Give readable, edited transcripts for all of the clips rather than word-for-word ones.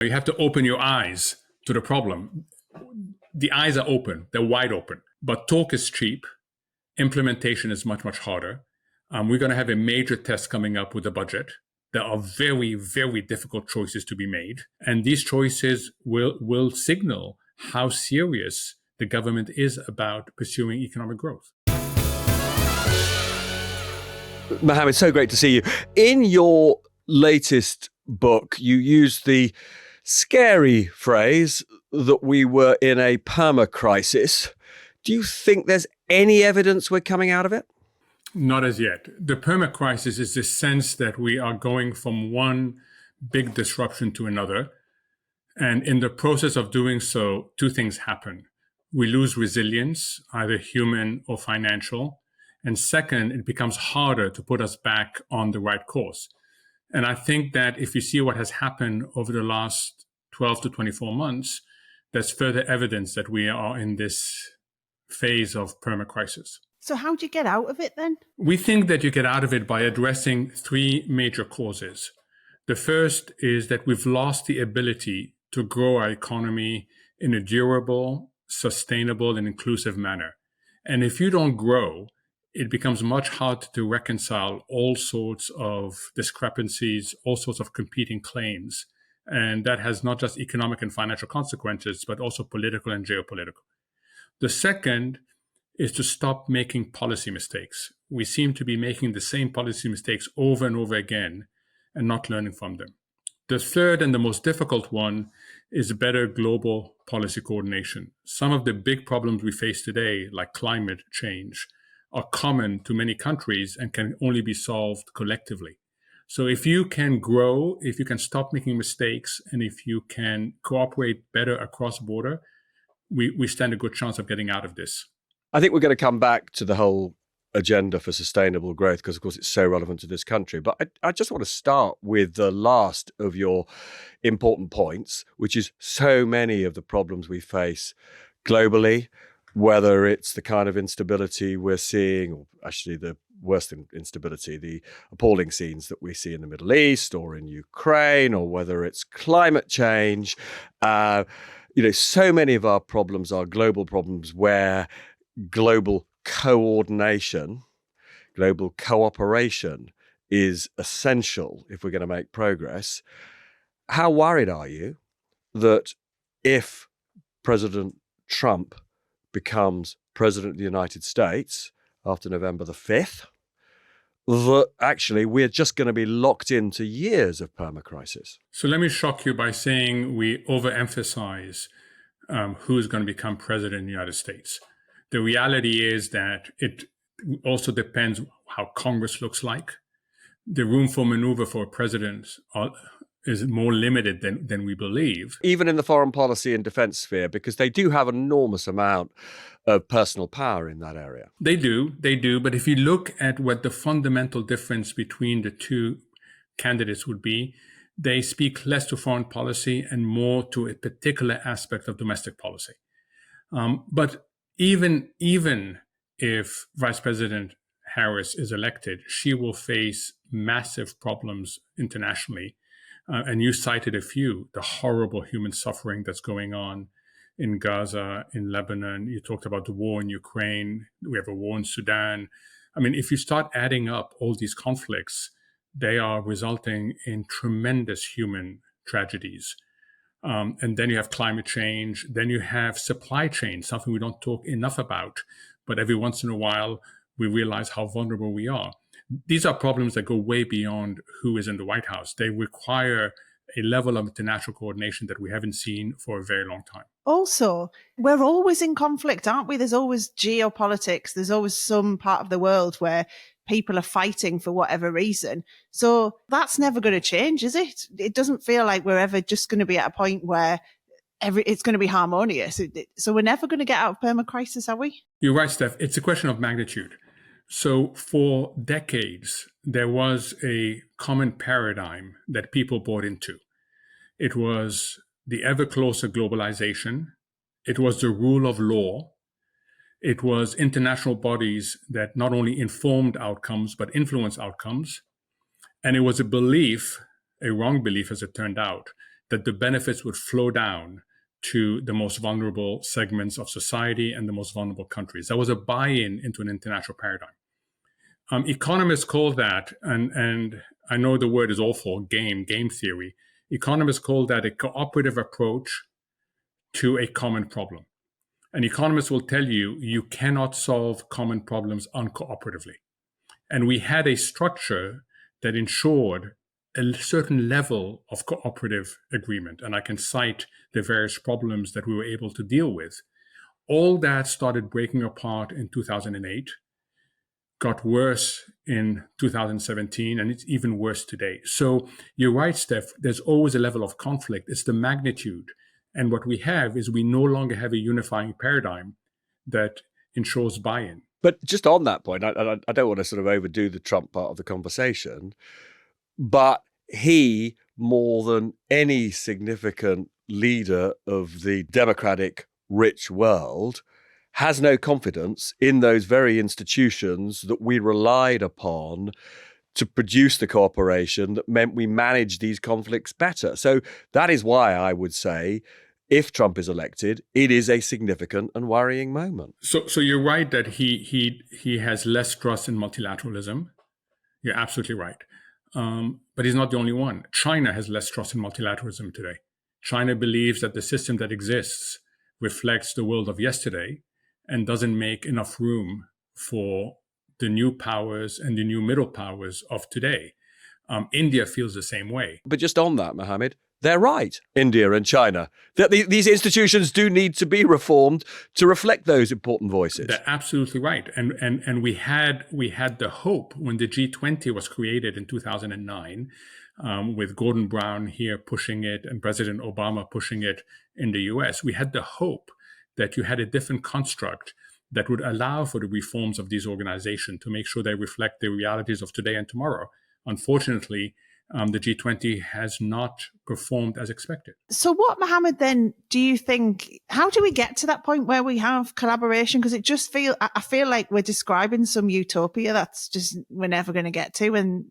You have to open your eyes to the problem. The eyes are open, they're wide open, but talk is cheap. Implementation is much, much harder. We're going to have a major test coming up with the budget. There are very, very difficult choices to be made. And these choices will signal how serious the government is about pursuing economic growth. Mohamed, so great to see you. In your latest book, you used the scary phrase that we were in a perma crisis. Do you think there's any evidence we're coming out of it? Not as yet. The perma crisis is the sense that we are going from one big disruption to another. And in the process of doing so, two things happen. We lose resilience, either human or financial. And second, it becomes harder to put us back on the right course. And I think that if you see what has happened over the last 12 to 24 months, there's further evidence that we are in this phase of perma crisis. So how do you get out of it then? We think that you get out of it by addressing three major causes. The first is that we've lost the ability to grow our economy in a durable, sustainable, and inclusive manner. And if you don't grow, it becomes much harder to reconcile all sorts of discrepancies, all sorts of competing claims. And that has not just economic and financial consequences, but also political and geopolitical. The second is to stop making policy mistakes. We seem to be making the same policy mistakes over and over again and not learning from them. The third and the most difficult one is better global policy coordination. Some of the big problems we face today, like climate change, are common to many countries and can only be solved collectively. So if you can grow, if you can stop making mistakes, and if you can cooperate better across border, we stand a good chance of getting out of this. I think we're going to come back to the whole agenda for sustainable growth because, of course, it's so relevant to this country. But I just want to start with the last of your important points, which is so many of the problems we face globally, whether it's the kind of instability we're seeing, or actually the worst instability, the appalling scenes that we see in the Middle East or in Ukraine, or whether it's climate change. So many of our problems are global problems where global coordination, global cooperation is essential if we're going to make progress. How worried are you that if President Trump becomes president of the United States after November the 5th, that actually we're just going to be locked into years of perma crisis? So let me shock you by saying we overemphasize who's going to become president in the United States. The reality is that it also depends how Congress looks like. The room for maneuver for a president is more limited than we believe. Even in the foreign policy and defense sphere, because they do have an enormous amount of personal power in that area. They do. But if you look at what the fundamental difference between the two candidates would be, they speak less to foreign policy and more to a particular aspect of domestic policy. But even if Vice President Harris is elected, she will face massive problems internationally. And you cited a few, the horrible human suffering that's going on in Gaza, in Lebanon. You talked about the war in Ukraine. We have a war in Sudan. I mean, if you start adding up all these conflicts, they are resulting in tremendous human tragedies. And then you have climate change. Then you have supply chain, something we don't talk enough about. But every once in a while, we realize how vulnerable we are. These are problems that go way beyond who is in the White House. They require a level of international coordination that we haven't seen for a very long time. Also, we're always in conflict, aren't we? There's always geopolitics. There's always some part of the world where people are fighting for whatever reason. So that's never going to change, is it? It doesn't feel like we're ever just going to be at a point where it's going to be harmonious. So we're never going to get out of perma crisis, are we? You're right, Steph. It's a question of magnitude. So for decades, there was a common paradigm that people bought into. It was the ever closer globalization. It was the rule of law. It was international bodies that not only informed outcomes, but influenced outcomes. And it was a belief, a wrong belief as it turned out, that the benefits would flow down to the most vulnerable segments of society and the most vulnerable countries. That was a buy-in into an international paradigm. Economists call that, and I know the word is awful, game theory. Economists call that a cooperative approach to a common problem. And economists will tell you, you cannot solve common problems uncooperatively. And we had a structure that ensured a certain level of cooperative agreement. And I can cite the various problems that we were able to deal with. All that started breaking apart in 2008, got worse in 2017, and it's even worse today. So you're right, Steph, there's always a level of conflict. It's the magnitude. And what we have is we no longer have a unifying paradigm that ensures buy-in. But just on that point, I don't want to sort of overdo the Trump part of the conversation, but he, more than any significant leader of the democratic rich world, has no confidence in those very institutions that we relied upon to produce the cooperation that meant we manage these conflicts better. So that is why I would say, if Trump is elected, it is a significant and worrying moment. So you're right that he has less trust in multilateralism. You're absolutely right. But he's not the only one. China has less trust in multilateralism today. China believes that the system that exists reflects the world of yesterday and doesn't make enough room for the new powers and the new middle powers of today. India feels the same way. But just on that, Mohamed, they're right, India and China, that these institutions do need to be reformed to reflect those important voices. They're absolutely right. And we had the hope when the G20 was created in 2009, with Gordon Brown here pushing it and President Obama pushing it in the US. We had the hope that you had a different construct that would allow for the reforms of these organizations to make sure they reflect the realities of today and tomorrow. Unfortunately, the G20 has not performed as expected. So what, Mohamed, then do you think, how do we get to that point where we have collaboration? Because I feel like we're describing some utopia that's just, we're never going to get to. And,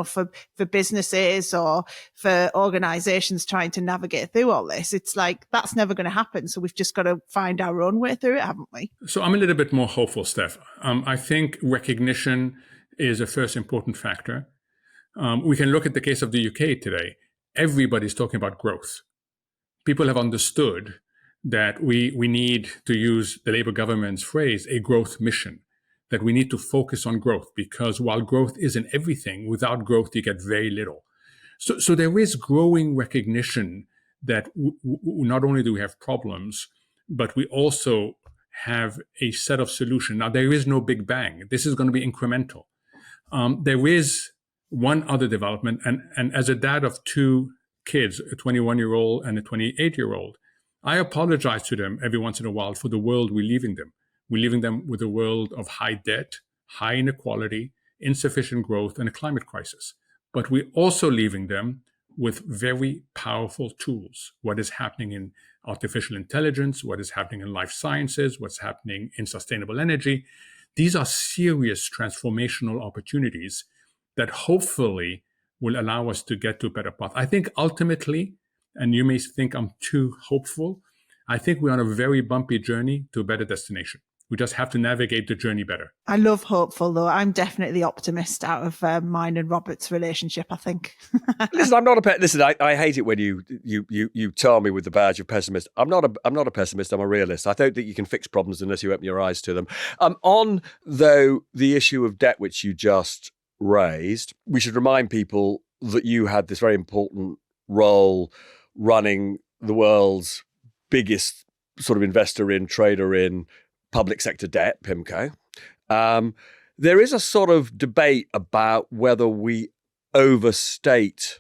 for businesses or for organizations trying to navigate through all this, it's like, that's never going to happen. So we've just got to find our own way through it, haven't we? So I'm a little bit more hopeful, Steph. I think recognition is a first important factor. We can look at the case of the UK today. Everybody's talking about growth. People have understood that we need, to use the Labour government's phrase, a growth mission, that we need to focus on growth, because while growth isn't everything, without growth, you get very little. So there is growing recognition that not only do we have problems, but we also have a set of solutions. Now, there is no big bang. This is going to be incremental. There is one other development, and as a dad of two kids, a 21-year-old and a 28-year-old, I apologize to them every once in a while for the world we're leaving them. We're leaving them with a world of high debt, high inequality, insufficient growth, and a climate crisis. But we're also leaving them with very powerful tools. What is happening in artificial intelligence, what is happening in life sciences, what's happening in sustainable energy. These are serious transformational opportunities that hopefully will allow us to get to a better path. I think ultimately, and you may think I'm too hopeful, I think we're on a very bumpy journey to a better destination. We just have to navigate the journey better. I love hopeful, though. I'm definitely the optimist out of mine and Robert's relationship, I think. Listen, I'm not a listen. I hate it when you tar me with the badge of pessimist. I'm not a pessimist. I'm a realist. I don't think you can fix problems unless you open your eyes to them. On though the issue of debt, which you just raised, we should remind people that you had this very important role running the world's biggest sort of investor in, trader in public sector debt, PIMCO. There is a sort of debate about whether we overstate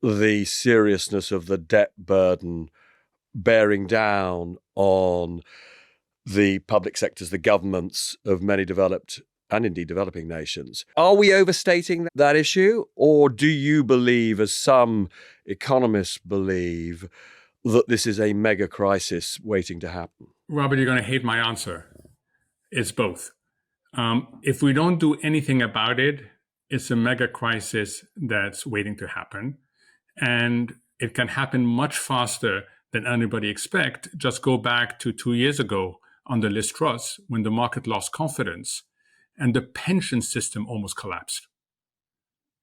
the seriousness of the debt burden bearing down on the public sectors, the governments of many developed and indeed developing nations. Are we overstating that issue? Or do you believe, as some economists believe, that this is a mega crisis waiting to happen? Robert, you're going to hate my answer. It's both. If we don't do anything about it, it's a mega crisis that's waiting to happen. And it can happen much faster than anybody expect. Just go back to 2 years ago under Liz Truss, when the market lost confidence and the pension system almost collapsed.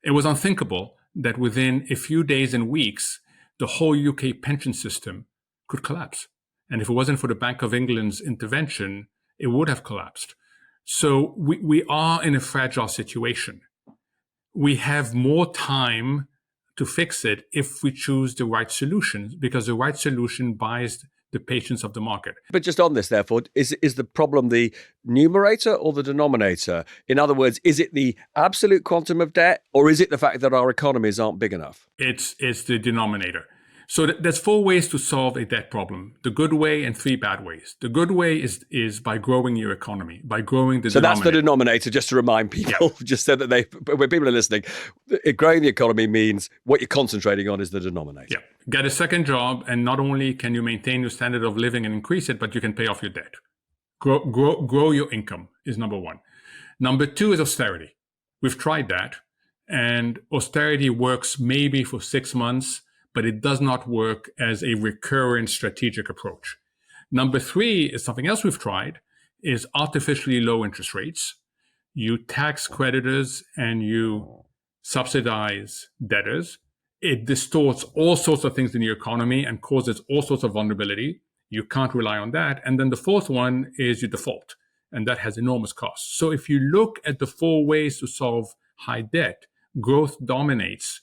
It was unthinkable that within a few days and weeks, the whole UK pension system could collapse. And if it wasn't for the Bank of England's intervention, it would have collapsed. So we are in a fragile situation. We have more time to fix it if we choose the right solution, because the right solution buys the patience of the market. But just on this, therefore, is the problem the numerator or the denominator? In other words, is it the absolute quantum of debt, or is it the fact that our economies aren't big enough? It's the denominator. So there's 4 ways to solve a debt problem: the good way and 3 bad ways. The good way is by growing your economy, by growing the denominator. So that's the denominator, just to remind people, just so that when people are listening, growing the economy means what you're concentrating on is the denominator. Yeah. Get a second job, and not only can you maintain your standard of living and increase it, but you can pay off your debt. Grow your income is number 1. Number 2 is austerity. We've tried that, and austerity works maybe for 6 months, but it does not work as a recurrent strategic approach. Number 3 is something else we've tried, is artificially low interest rates. You tax creditors and you subsidize debtors. It distorts all sorts of things in the economy and causes all sorts of vulnerability. You can't rely on that. And then the 4th one is you default, and that has enormous costs. So if you look at the 4 ways to solve high debt, growth dominates.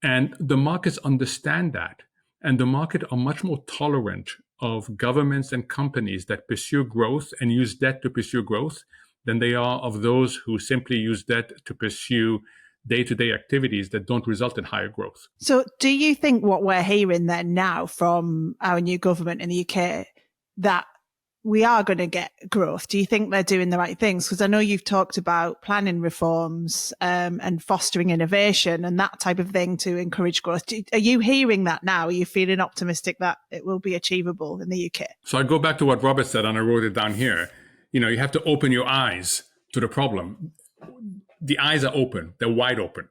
And the markets understand that. And the market are much more tolerant of governments and companies that pursue growth and use debt to pursue growth than they are of those who simply use debt to pursue day-to-day activities that don't result in higher growth. So do you think what we're hearing then now from our new government in the UK, that we are going to get growth? Do you think they're doing the right things? Because I know you've talked about planning reforms and fostering innovation and that type of thing to encourage growth. Are you hearing that now? Are you feeling optimistic that it will be achievable in the UK? So I go back to what Robert said, and I wrote it down here. You have to open your eyes to the problem. The eyes are open. They're wide open.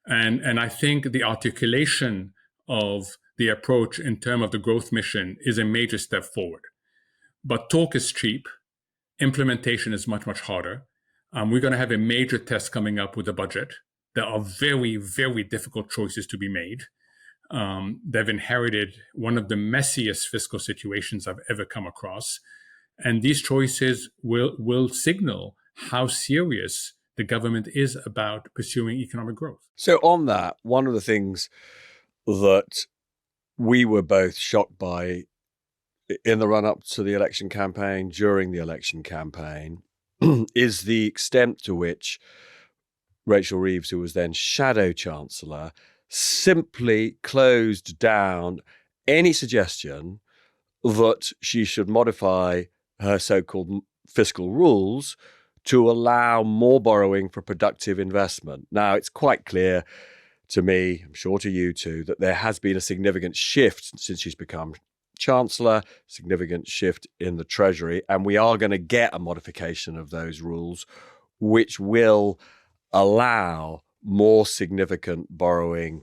And I think the articulation of the approach in terms of the growth mission is a major step forward. But talk is cheap. Implementation is much, much harder. We're going to have a major test coming up with the budget. There are very, very difficult choices to be made. They've inherited one of the messiest fiscal situations I've ever come across. And these choices will signal how serious the government is about pursuing economic growth. So on that, one of the things that we were both shocked by in the run-up to the election campaign, during the election campaign, is the extent to which Rachel Reeves, who was then Shadow Chancellor, simply closed down any suggestion that she should modify her so-called fiscal rules to allow more borrowing for productive investment. Now, it's quite clear to me, I'm sure to you too, that there has been a significant shift since she's become Chancellor, significant shift in the Treasury, and we are going to get a modification of those rules, which will allow more significant borrowing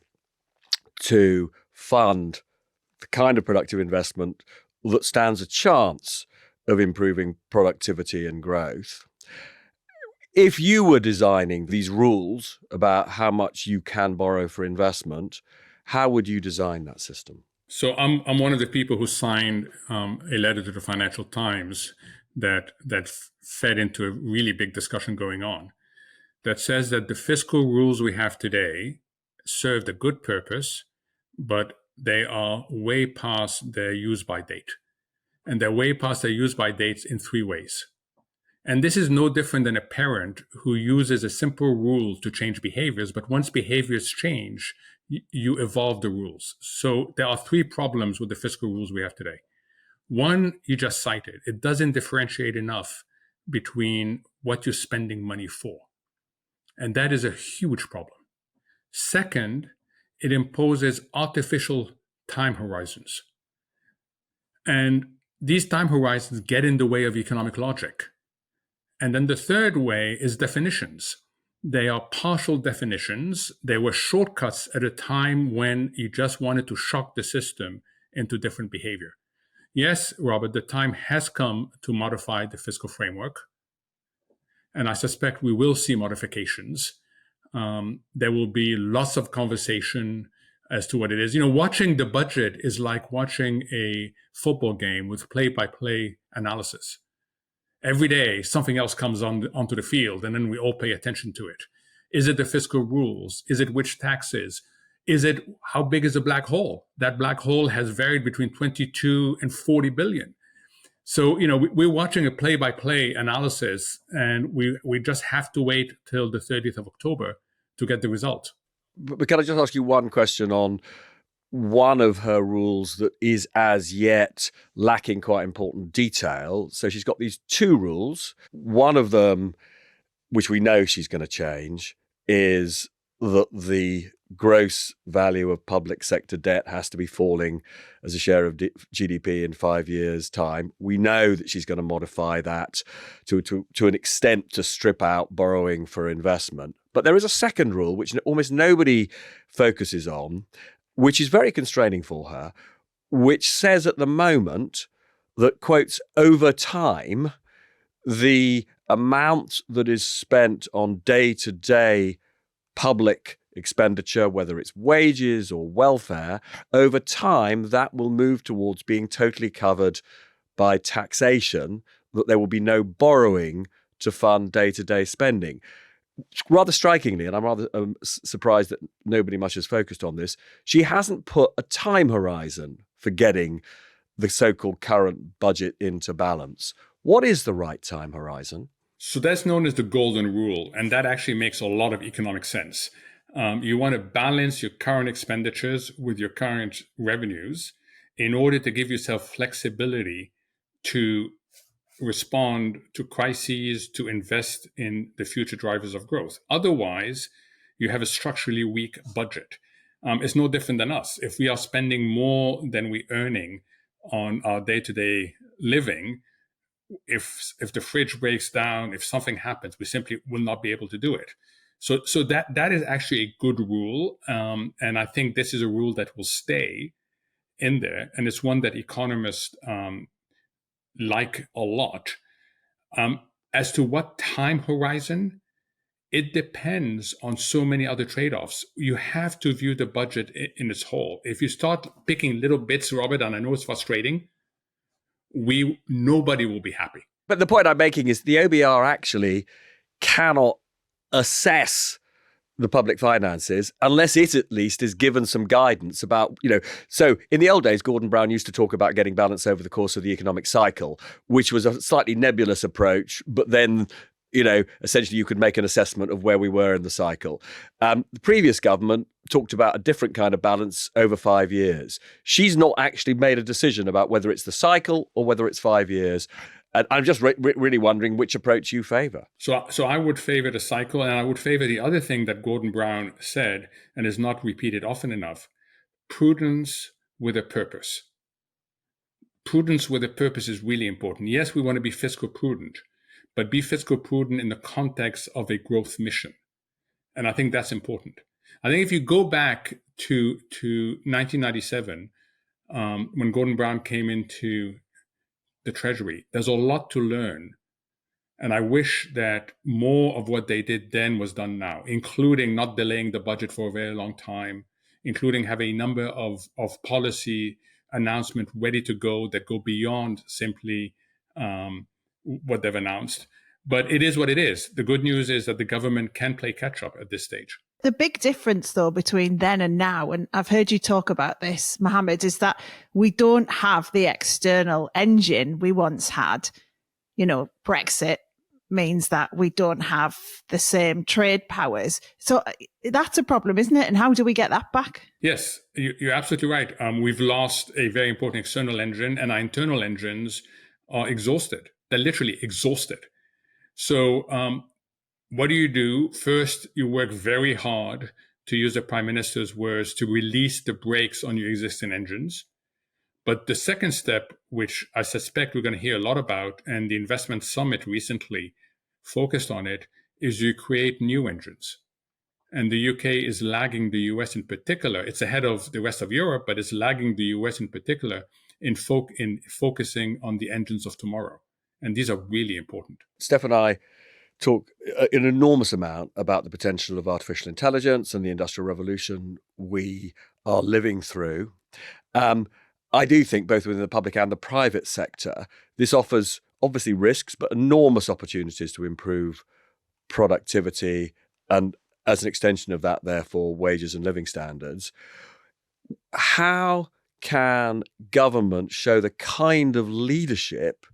to fund the kind of productive investment that stands a chance of improving productivity and growth. If you were designing these rules about how much you can borrow for investment, how would you design that system? So I'm one of the people who signed a letter to the Financial Times that fed into a really big discussion going on that says that the fiscal rules we have today served a good purpose, but they are way past their use-by date. And they're way past their use-by dates in 3 ways. And this is no different than a parent who uses a simple rule to change behaviors, but once behaviors change, you evolve the rules. So there are 3 problems with the fiscal rules we have today. One, you just cited. It doesn't differentiate enough between what you're spending money for. And that is a huge problem. Second, it imposes artificial time horizons. And these time horizons get in the way of economic logic. And then the third way is definitions. They are partial definitions. They were shortcuts at a time when you just wanted to shock the system into different behavior. Yes, Robert, the time has come to modify the fiscal framework. And I suspect we will see modifications. There will be lots of conversation as to what it is. Watching the budget is like watching a football game with play-by-play analysis. Every day, something else comes onto the field, and then we all pay attention to it. Is it the fiscal rules? Is it which taxes? Is it how big is the black hole? That black hole has varied between 22 and 40 billion. So, we're watching a play-by-play analysis, and we just have to wait till the 30th of October to get the result. But can I just ask you one question on one of her rules that is as yet lacking quite important detail? So she's got these two rules. One of them, which we know she's going to change, is that the gross value of public sector debt has to be falling as a share of GDP in 5 years' time. We know that she's going to modify that to an extent to strip out borrowing for investment. But there is a second rule, which almost nobody focuses on, which is very constraining for her, which says at the moment that, quotes, over time, the amount that is spent on day-to-day public expenditure, whether it's wages or welfare, over time, that will move towards being totally covered by taxation, that there will be no borrowing to fund day-to-day spending. Rather strikingly, and I'm rather surprised that nobody much has focused on this, she hasn't put a time horizon for getting the so-called current budget into balance. What is the right time horizon? So that's known as the golden rule, and that actually makes a lot of economic sense. You want to balance your current expenditures with your current revenues in order to give yourself flexibility to respond to crises, to invest in the future drivers of growth. Otherwise, you have a structurally weak budget. It's no different than us. If we are spending more than we're earning on our day-to-day living, if the fridge breaks down, if something happens, we simply will not be able to do it. So that is actually a good rule. And I think this is a rule that will stay in there. And it's one that economists like a lot. As to what time horizon, it depends on so many other trade-offs. You have to view the budget in its whole. If you start picking little bits, Robert, and I know it's frustrating, nobody will be happy. But the point I'm making is the OBR actually cannot assess the public finances unless it at least is given some guidance about, so in the old days, Gordon Brown used to talk about getting balance over the course of the economic cycle, which was a slightly nebulous approach, but then, essentially you could make an assessment of where we were in the cycle. The previous government talked about a different kind of balance over 5 years. She's not actually made a decision about whether it's the cycle or whether it's 5 years. And I'm just really wondering which approach you favor. So I would favor the cycle, and I would favor the other thing that Gordon Brown said, and is not repeated often enough: prudence with a purpose. Prudence with a purpose is really important. Yes, we want to be fiscal prudent, but be fiscal prudent in the context of a growth mission. And I think that's important. I think if you go back to 1997, when Gordon Brown came into the Treasury, there's a lot to learn. And I wish that more of what they did then was done now, including not delaying the budget for a very long time, including having a number of policy announcements ready to go that go beyond simply what they've announced. But it is what it is. The good news is that the government can play catch up at this stage. The big difference, though, between then and now, and I've heard you talk about this, Mohamed, is that we don't have the external engine we once had. Brexit means that we don't have the same trade powers. So that's a problem, isn't it? And how do we get that back? Yes, you're absolutely right. We've lost a very important external engine, and our internal engines are exhausted. They're literally exhausted. So what do? First, you work very hard, to use the Prime Minister's words, to release the brakes on your existing engines. But the second step, which I suspect we're going to hear a lot about, and the investment summit recently focused on it, is you create new entrants. And the UK is lagging the US in particular. It's ahead of the rest of Europe, but it's lagging the US in particular in focusing on the engines of tomorrow. And these are really important. Steph and I talk an enormous amount about the potential of artificial intelligence and the industrial revolution we are living through. I do think both within the public and the private sector, this offers obviously risks, but enormous opportunities to improve productivity and, as an extension of that, therefore, wages and living standards. How can government show the kind of leadership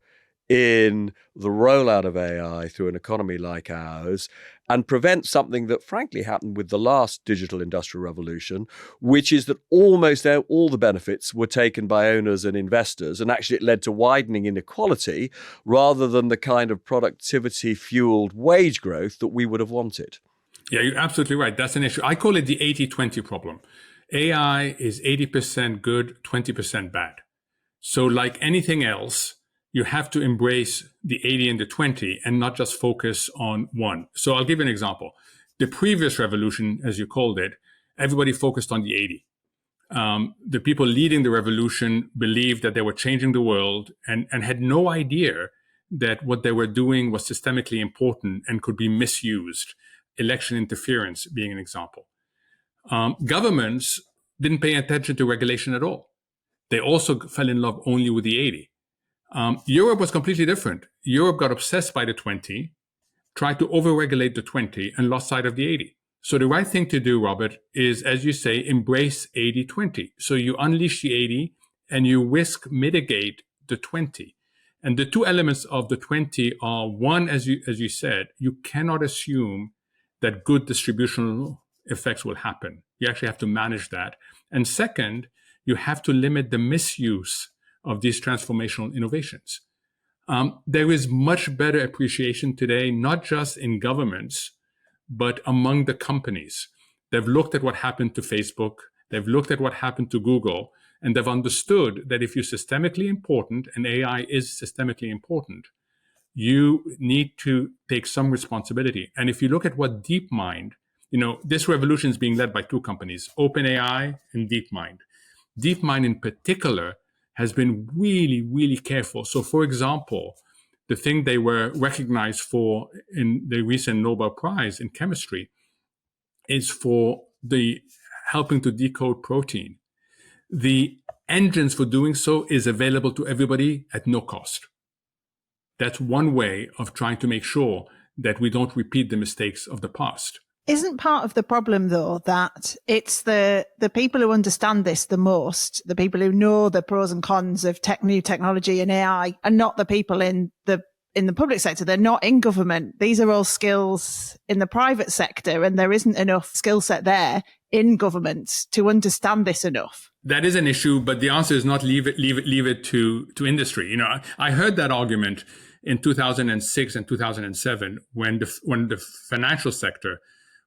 in the rollout of AI through an economy like ours and prevent something that frankly happened with the last digital industrial revolution, which is that almost all the benefits were taken by owners and investors, and actually it led to widening inequality rather than the kind of productivity-fueled wage growth that we would have wanted? Yeah, you're absolutely right. That's an issue. I call it the 80-20 problem. AI is 80% good, 20% bad. So like anything else, you have to embrace the 80 and the 20 and not just focus on one. So I'll give you an example. The previous revolution, as you called it, everybody focused on the 80. The people leading the revolution believed that they were changing the world and had no idea that what they were doing was systemically important and could be misused. Election interference being an example. Governments didn't pay attention to regulation at all. They also fell in love only with the 80. Europe was completely different. Europe got obsessed by the 20, tried to overregulate the 20, and lost sight of the 80. So the right thing to do, Robert, is, as you say, embrace 80-20. So you unleash the 80 and you risk mitigate the 20. And the two elements of the 20 are, one, as you said, you cannot assume that good distributional effects will happen. You actually have to manage that. And second, you have to limit the misuse of these transformational innovations. There is much better appreciation today, not just in governments, but among the companies. They've looked at what happened to Facebook, they've looked at what happened to Google, and they've understood that if you're systemically important, and AI is systemically important, you need to take some responsibility. And if you look at what DeepMind, this revolution is being led by two companies, OpenAI and DeepMind. DeepMind in particular has been really, really careful. So for example, the thing they were recognized for in the recent Nobel Prize in chemistry is for the helping to decode protein. The engines for doing so is available to everybody at no cost. That's one way of trying to make sure that we don't repeat the mistakes of the past. Isn't part of the problem, though, that it's the people who understand this the most, the people who know the pros and cons of new technology and AI, and not the people in the public sector? They're not in government. These are all skills in the private sector, and there isn't enough skill set there in government to understand this enough. That is an issue, but the answer is not leave it to industry. I heard that argument in 2006 and 2007 when the financial sector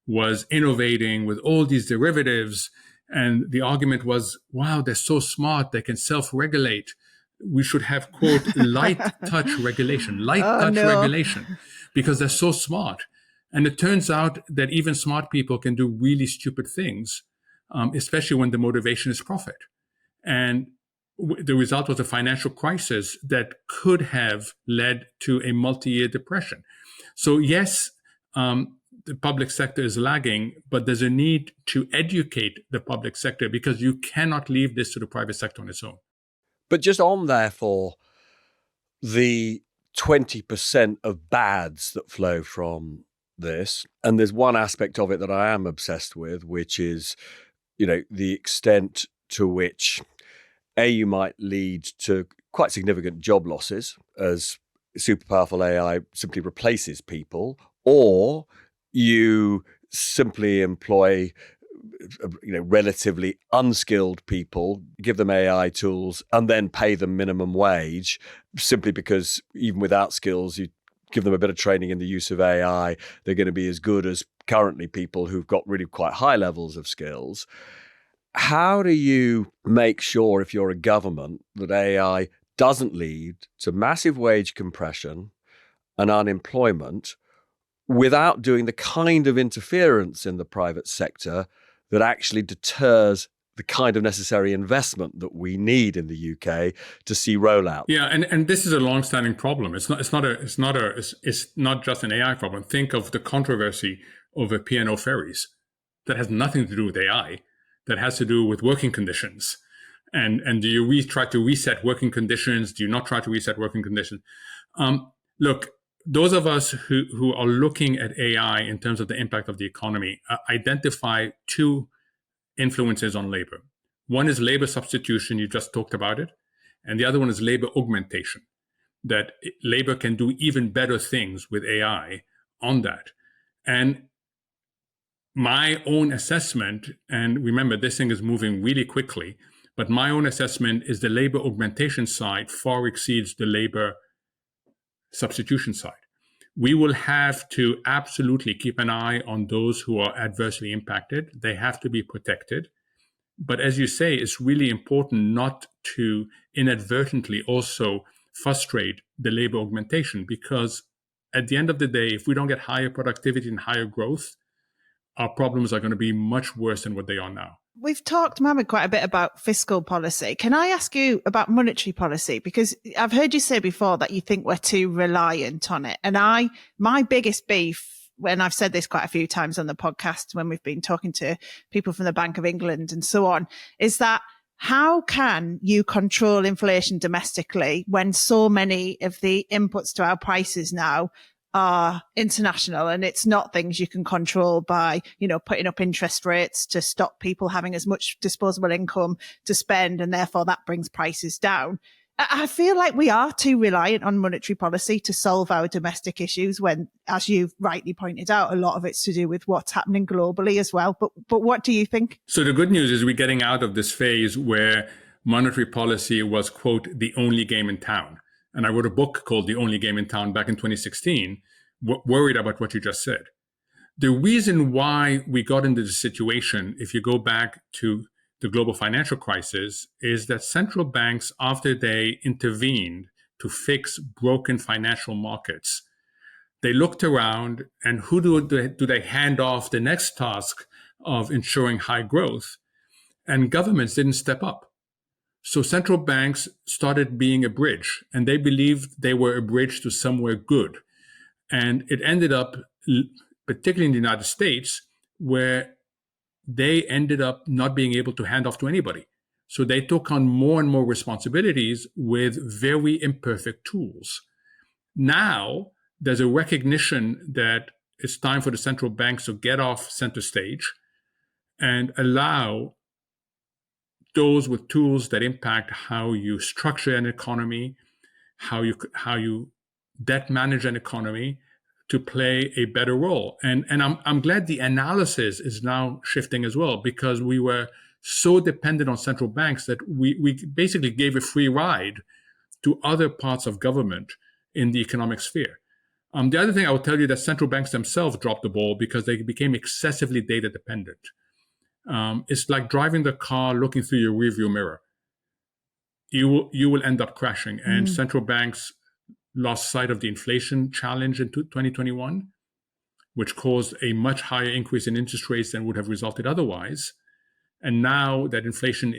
was innovating with all these derivatives. And the argument was, wow, they're so smart, they can self-regulate. We should have, quote, light touch regulation, regulation, because they're so smart. And it turns out that even smart people can do really stupid things, especially when the motivation is profit. And the result was a financial crisis that could have led to a multi-year depression. So yes, the public sector is lagging, but there's a need to educate the public sector because you cannot leave this to the private sector on its own. But just on, therefore, the 20% of bads that flow from this, and there's one aspect of it that I am obsessed with, which is, the extent to which, you might lead to quite significant job losses as super powerful AI simply replaces people, or you simply employ relatively unskilled people, give them AI tools, and then pay them minimum wage, simply because even without skills, you give them a bit of training in the use of AI, they're going to be as good as currently people who've got really quite high levels of skills. How do you make sure, if you're a government, that AI doesn't lead to massive wage compression and unemployment without doing the kind of interference in the private sector that actually deters the kind of necessary investment that we need in the UK to see rollout. Yeah, and this is a long-standing problem. It's not just an AI problem. Think of the controversy over P&O ferries. That has nothing to do with AI. That has to do with working conditions. And do you try to reset working conditions? Do you not try to reset working conditions? Look, those of us who are looking at AI in terms of the impact of the economy identify two influences on labor. One is labor substitution, you just talked about it, and the other one is labor augmentation, that labor can do even better things with AI on that. And my own assessment, and remember, this thing is moving really quickly, but my own assessment is the labor augmentation side far exceeds the labor substitution side. We will have to absolutely keep an eye on those who are adversely impacted. They have to be protected. But as you say, it's really important not to inadvertently also frustrate the labor augmentation, because at the end of the day, if we don't get higher productivity and higher growth, our problems are going to be much worse than what they are now. We've talked, Mohamed, quite a bit about fiscal policy. Can I ask you about monetary policy? Because I've heard you say before that you think we're too reliant on it. And my biggest beef, when I've said this quite a few times on the podcast, when we've been talking to people from the Bank of England and so on, is that how can you control inflation domestically when so many of the inputs to our prices now are international, and it's not things you can control by, putting up interest rates to stop people having as much disposable income to spend, and therefore that brings prices down. I feel like we are too reliant on monetary policy to solve our domestic issues when, as you've rightly pointed out, a lot of it's to do with what's happening globally as well. But what do you think? So the good news is we're getting out of this phase where monetary policy was, quote, the only game in town. And I wrote a book called The Only Game in Town back in 2016, worried about what you just said. The reason why we got into this situation, if you go back to the global financial crisis, is that central banks, after they intervened to fix broken financial markets, they looked around and who do they hand off the next task of ensuring high growth? And governments didn't step up. So central banks started being a bridge, and they believed they were a bridge to somewhere good. And it ended up, particularly in the United States, where they ended up not being able to hand off to anybody. So they took on more and more responsibilities with very imperfect tools. Now, there's a recognition that it's time for the central banks to get off center stage and allow those with tools that impact how you structure an economy, how you debt manage an economy, to play a better role. And I'm glad the analysis is now shifting as well, because we were so dependent on central banks that we basically gave a free ride to other parts of government in the economic sphere. The other thing I will tell you that central banks themselves dropped the ball because they became excessively data dependent. It's like driving the car looking through your rearview mirror. You will end up crashing. And central banks lost sight of the inflation challenge in 2021, which caused a much higher increase in interest rates than would have resulted otherwise. And now that inflation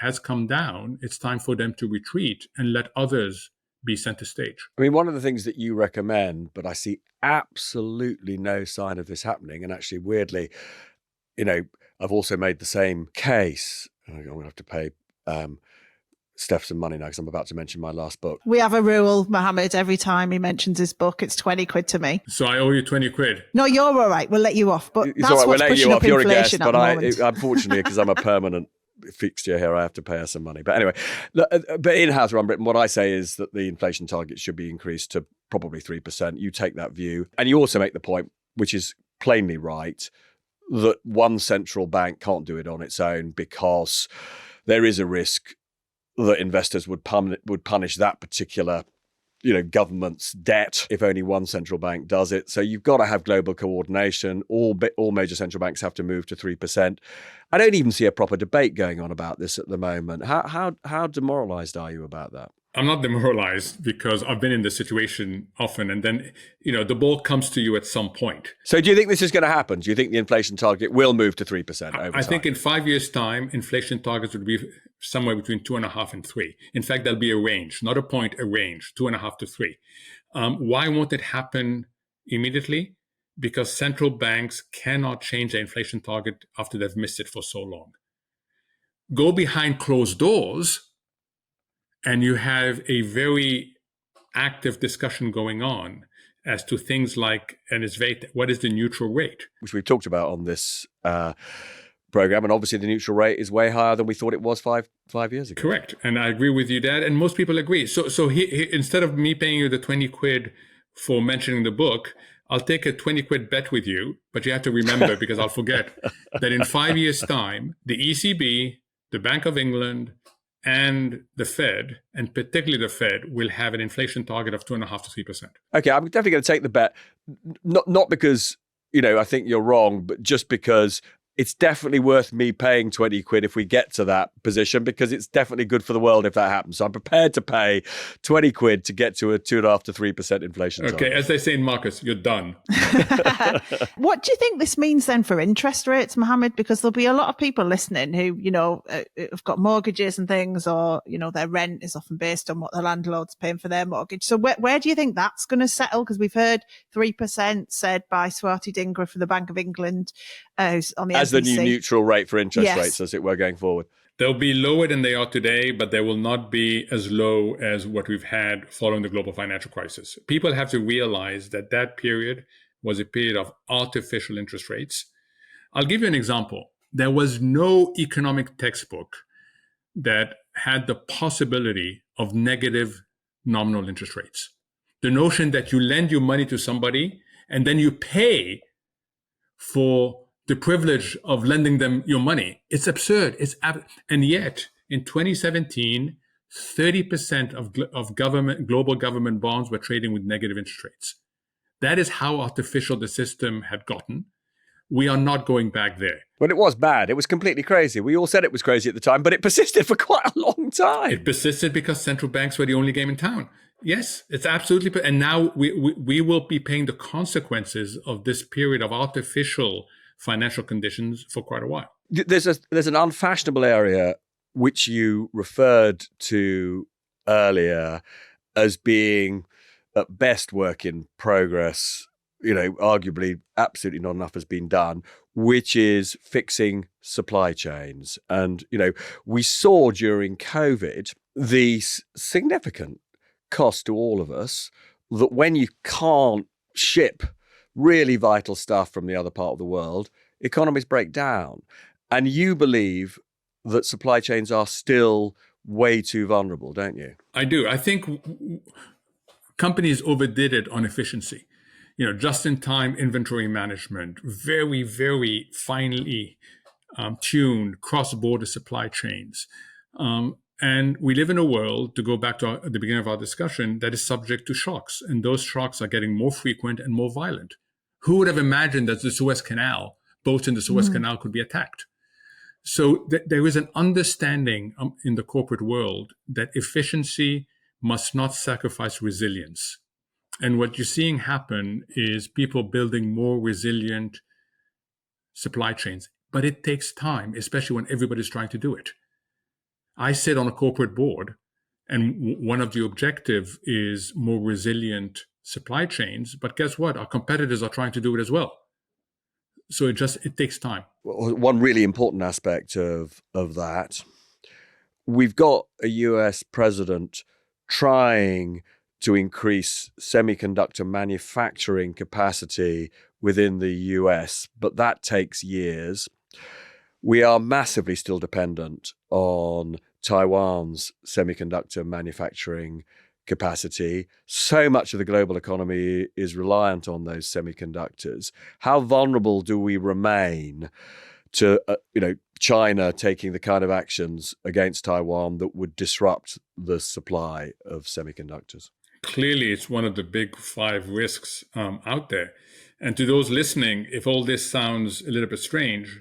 has come down, it's time for them to retreat and let others be center stage. I mean, one of the things that you recommend, but I see absolutely no sign of this happening, and actually weirdly, I've also made the same case. I'm going to have to pay Steph some money now because I'm about to mention my last book. We have a rule, Mohamed, every time he mentions his book, it's 20 quid to me. So I owe you 20 quid. No, you're all right. We'll let you off. But It's that's all right. what's We'll let pushing you up off. You're a guest, inflation at but the moment. unfortunately, because I'm a permanent fixture here, I have to pay her some money. But anyway, but in How to Run Britain, what I say is that the inflation target should be increased to probably 3%. You take that view. And you also make the point, which is plainly right, that one central bank can't do it on its own because there is a risk that investors would punish that particular government's debt if only one central bank does it. So you've got to have global coordination. All major central banks have to move to 3%. I don't even see a proper debate going on about this at the moment. How demoralized are you about that? I'm not demoralized because I've been in this situation often, and then, the ball comes to you at some point. So do you think this is going to happen? Do you think the inflation target will move to 3% over time? I think in 5 years' time, inflation targets would be somewhere between 2.5 and 3. In fact, there'll be a range, not a point, a range, 2.5 to 3. Why won't it happen immediately? Because central banks cannot change their inflation target after they've missed it for so long. Go behind closed doors, and you have a very active discussion going on as to things like, what is the neutral rate? Which we've talked about on this program. And obviously the neutral rate is way higher than we thought it was five years ago. Correct. And I agree with you, Dad. And most people agree. So instead of me paying you the 20 quid for mentioning the book, I'll take a 20 quid bet with you. But you have to remember, because I'll forget, that in 5 years' time, the ECB, the Bank of England, and the Fed, and particularly the Fed, will have an inflation target of 2.5 to 3%. Okay, I'm definitely going to take the bet, not because I think you're wrong, but just because it's definitely worth me paying 20 quid if we get to that position, because it's definitely good for the world if that happens. So I'm prepared to pay 20 quid to get to a 2.5 to 3% inflation target. Okay, as they say in Marcus, you're done. What do you think this means then for interest rates, Mohamed? Because there'll be a lot of people listening who, have got mortgages and things, or, their rent is often based on what the landlord's paying for their mortgage. So where do you think that's going to settle? Because we've heard 3% said by Swati Dhingra from the Bank of England, who's on the as the new neutral rate for interest rates, as it were, going forward. They'll be lower than they are today, but they will not be as low as what we've had following the global financial crisis. People have to realize that that period was a period of artificial interest rates. I'll give you an example. There was no economic textbook that had the possibility of negative nominal interest rates. The notion that you lend your money to somebody and then you pay for the privilege of lending them your money. It's absurd. And yet, in 2017, 30% of global government bonds were trading with negative interest rates. That is how artificial the system had gotten. We are not going back there. But it was bad. It was completely crazy. We all said it was crazy at the time, but it persisted for quite a long time. It persisted because central banks were the only game in town. Yes, it's absolutely. And now we will be paying the consequences of this period of artificial financial conditions for quite a while. There's an unfashionable area which you referred to earlier as being at best work in progress. Arguably absolutely not enough has been done, which is fixing supply chains. And, we saw during COVID the significant cost to all of us that when you can't ship really vital stuff from the other part of the world, economies break down. And you believe that supply chains are still way too vulnerable, don't you? I do. I think companies overdid it on efficiency. Just-in-time inventory management, very, very finely tuned cross-border supply chains. And we live in a world, to go back to the beginning of our discussion, that is subject to shocks. And those shocks are getting more frequent and more violent. Who would have imagined that the Suez Canal, boats in the Suez Canal could be attacked? So there is an understanding in the corporate world that efficiency must not sacrifice resilience. And what you're seeing happen is people building more resilient supply chains. But it takes time, especially when everybody's trying to do it. I sit on a corporate board, and one of the objectives is more resilient supply chains. But guess what? Our competitors are trying to do it as well. So it takes time. Well, one really important aspect of that, we've got a US president trying to increase semiconductor manufacturing capacity within the US, but that takes years. We are massively still dependent on Taiwan's semiconductor manufacturing capacity. So much of the global economy is reliant on those semiconductors. How vulnerable do we remain to, China taking the kind of actions against Taiwan that would disrupt the supply of semiconductors? Clearly, it's one of the big 5 risks out there. And to those listening, if all this sounds a little bit strange,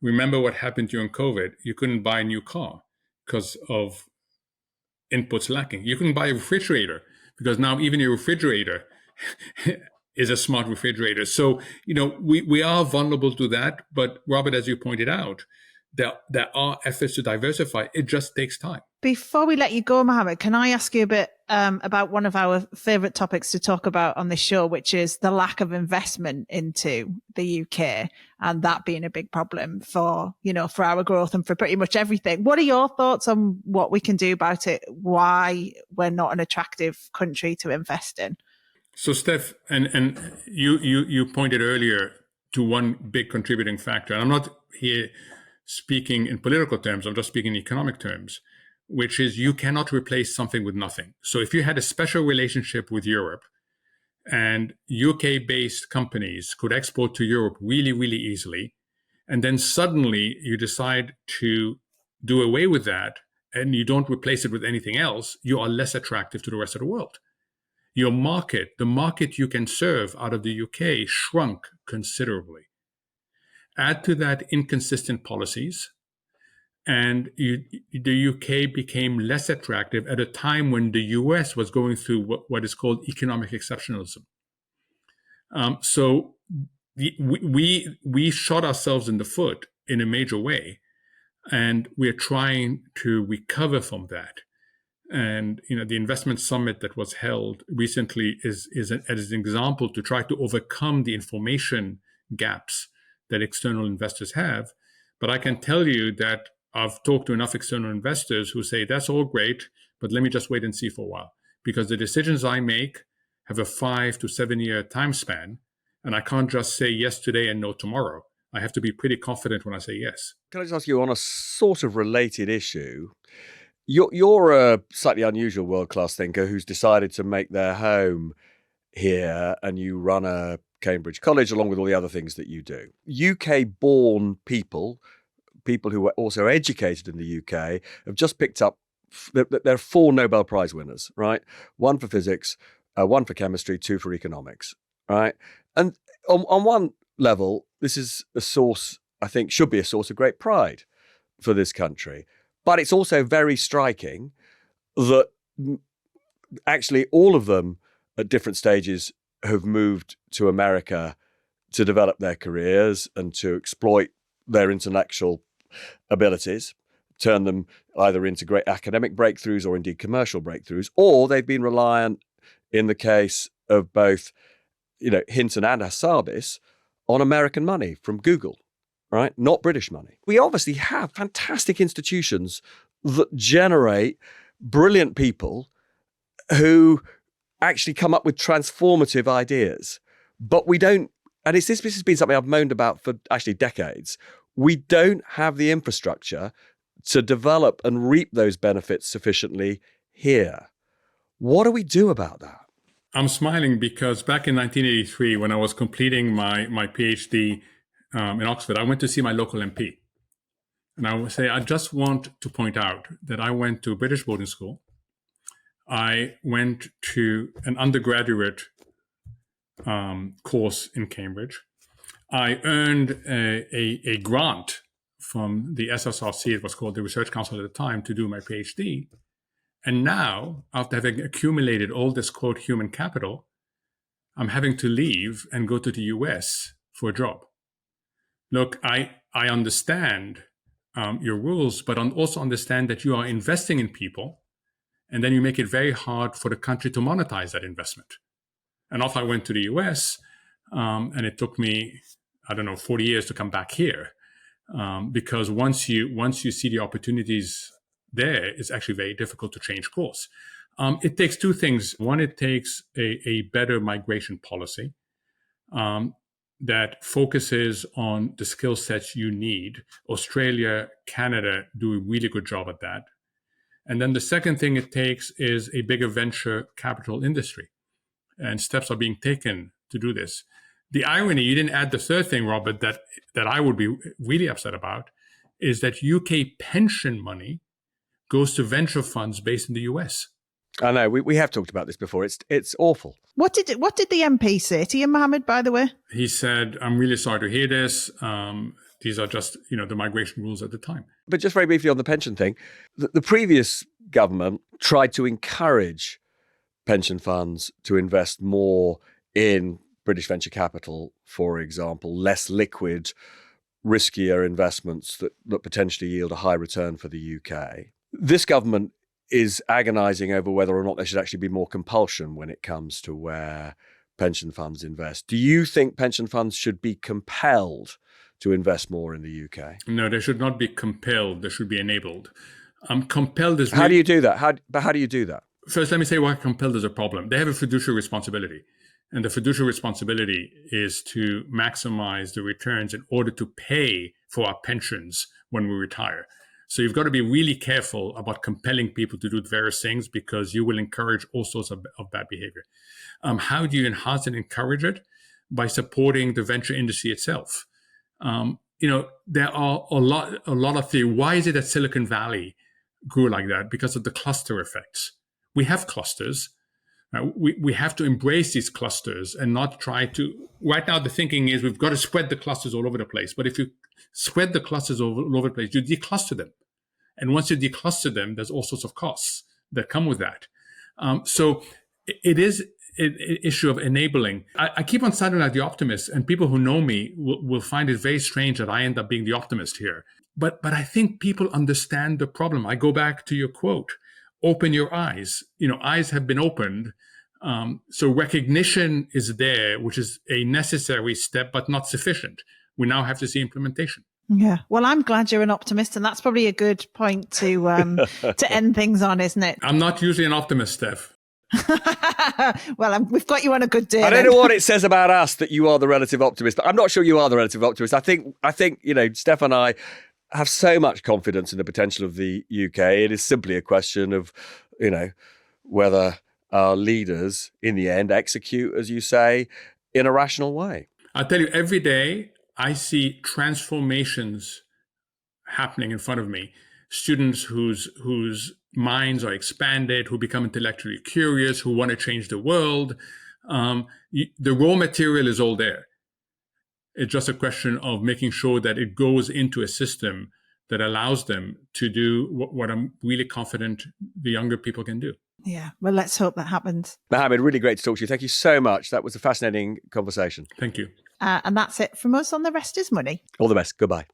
remember what happened during COVID. You couldn't buy a new car because of inputs lacking. You can buy a refrigerator because now even your refrigerator is a smart refrigerator. So, we are vulnerable to that. But Robert, as you pointed out, there are efforts to diversify. It just takes time. Before we let you go, Mohamed, can I ask you a bit about one of our favourite topics to talk about on this show, which is the lack of investment into the UK, and that being a big problem for our growth and for pretty much everything. What are your thoughts on what we can do about it? Why we're not an attractive country to invest in? So, Steph, and you pointed earlier to one big contributing factor, and I'm not here speaking in political terms, I'm just speaking in economic terms, which is you cannot replace something with nothing. So if you had a special relationship with Europe and UK-based companies could export to Europe really, really easily, and then suddenly you decide to do away with that and you don't replace it with anything else, you are less attractive to the rest of the world. Your market, the market you can serve out of the UK, shrunk considerably. Add to that inconsistent policies, and the UK became less attractive at a time when the US was going through what is called economic exceptionalism. So we shot ourselves in the foot in a major way, and we're trying to recover from that. And the investment summit that was held recently is an example to try to overcome the information gaps that external investors have. But I can tell you that I've talked to enough external investors who say, that's all great, but let me just wait and see for a while. Because the decisions I make have a 5 to 7 year time span, and I can't just say yes today and no tomorrow. I have to be pretty confident when I say yes. Can I just ask you on a sort of related issue? You're a slightly unusual world-class thinker who's decided to make their home here, and you run a Cambridge College along with all the other things that you do. UK-born people who were also educated in the UK, have just picked up, there are 4 Nobel Prize winners, right? 1 for physics, 1 for chemistry, 2 for economics, right? And on one level, this is a source, I think, should be a source of great pride for this country. But it's also very striking that actually all of them at different stages have moved to America to develop their careers and to exploit their intellectual abilities, turn them either into great academic breakthroughs or indeed commercial breakthroughs, or they've been reliant, in the case of both, Hinton and Hassabis, on American money from Google, right? Not British money. We obviously have fantastic institutions that generate brilliant people who actually come up with transformative ideas, but we don't, and this has been something I've moaned about for actually decades, we don't have the infrastructure to develop and reap those benefits sufficiently here. What do we do about that? I'm smiling because back in 1983, when I was completing my PhD in Oxford, I went to see my local MP. And I would say, I just want to point out that I went to a British boarding school. I went to an undergraduate course in Cambridge. I earned a grant from the SSRC, it was called the Research Council at the time, to do my PhD. And now, after having accumulated all this, quote, human capital, I'm having to leave and go to the US for a job. Look, I understand your rules, but I also understand that you are investing in people, and then you make it very hard for the country to monetize that investment. And off I went to the US, and it took me, 40 years to come back here. Because once you see the opportunities there, it's actually very difficult to change course. It takes 2 things. One, it takes a better migration policy that focuses on the skill sets you need. Australia, Canada do a really good job at that. And then the second thing it takes is a bigger venture capital industry. And steps are being taken to do this. The irony, you didn't add the third thing, Robert, that I would be really upset about, is that UK pension money goes to venture funds based in the US. I know, we have talked about this before. It's awful. What did the MP say to you, Mohamed, by the way? He said, I'm really sorry to hear this. These are just, the migration rules at the time. But just very briefly on the pension thing, the previous government tried to encourage pension funds to invest more in British venture capital, for example, less liquid, riskier investments that potentially yield a high return for the UK. This government is agonising over whether or not there should actually be more compulsion when it comes to where pension funds invest. Do you think pension funds should be compelled to invest more in the UK? No, they should not be compelled. They should be enabled. Compelled is... How do you do that? How do you do that? First, let me say why compelled is a problem. They have a fiduciary responsibility. And the fiduciary responsibility is to maximize the returns in order to pay for our pensions when we retire. So you've got to be really careful about compelling people to do various things, because you will encourage all sorts of bad behavior. How do you enhance and encourage it? By supporting the venture industry itself. There are a lot of theory. Why is it that Silicon Valley grew like that? Because of the cluster effects. We have clusters. We have to embrace these clusters and not try to... Right now, the thinking is we've got to spread the clusters all over the place. But if you spread the clusters all over the place, you decluster them. And once you decluster them, there's all sorts of costs that come with that. So it is an issue of enabling. I keep on sounding like the optimist, and people who know me will find it very strange that I end up being the optimist here. But I think people understand the problem. I go back to your quote, open your eyes. Eyes have been opened. So recognition is there, which is a necessary step, but not sufficient. We now have to see implementation. Yeah. Well, I'm glad you're an optimist, and that's probably a good point to end things on, isn't it? I'm not usually an optimist, Steph. Well, we've got you on a good day. I don't know what it says about us that you are the relative optimist, but I'm not sure you are the relative optimist. I think Steph and I have so much confidence in the potential of the UK. It is simply a question of, whether our leaders in the end execute, as you say, in a rational way. I'll tell you, every day I see transformations happening in front of me. Students whose minds are expanded, who become intellectually curious, who want to change the world. The raw material is all there. It's just a question of making sure that it goes into a system that allows them to do what I'm really confident the younger people can do. Yeah, well, let's hope that happens. Mohamed, really great to talk to you. Thank you so much. That was a fascinating conversation. Thank you. And that's it from us on The Rest is Money. All the best. Goodbye.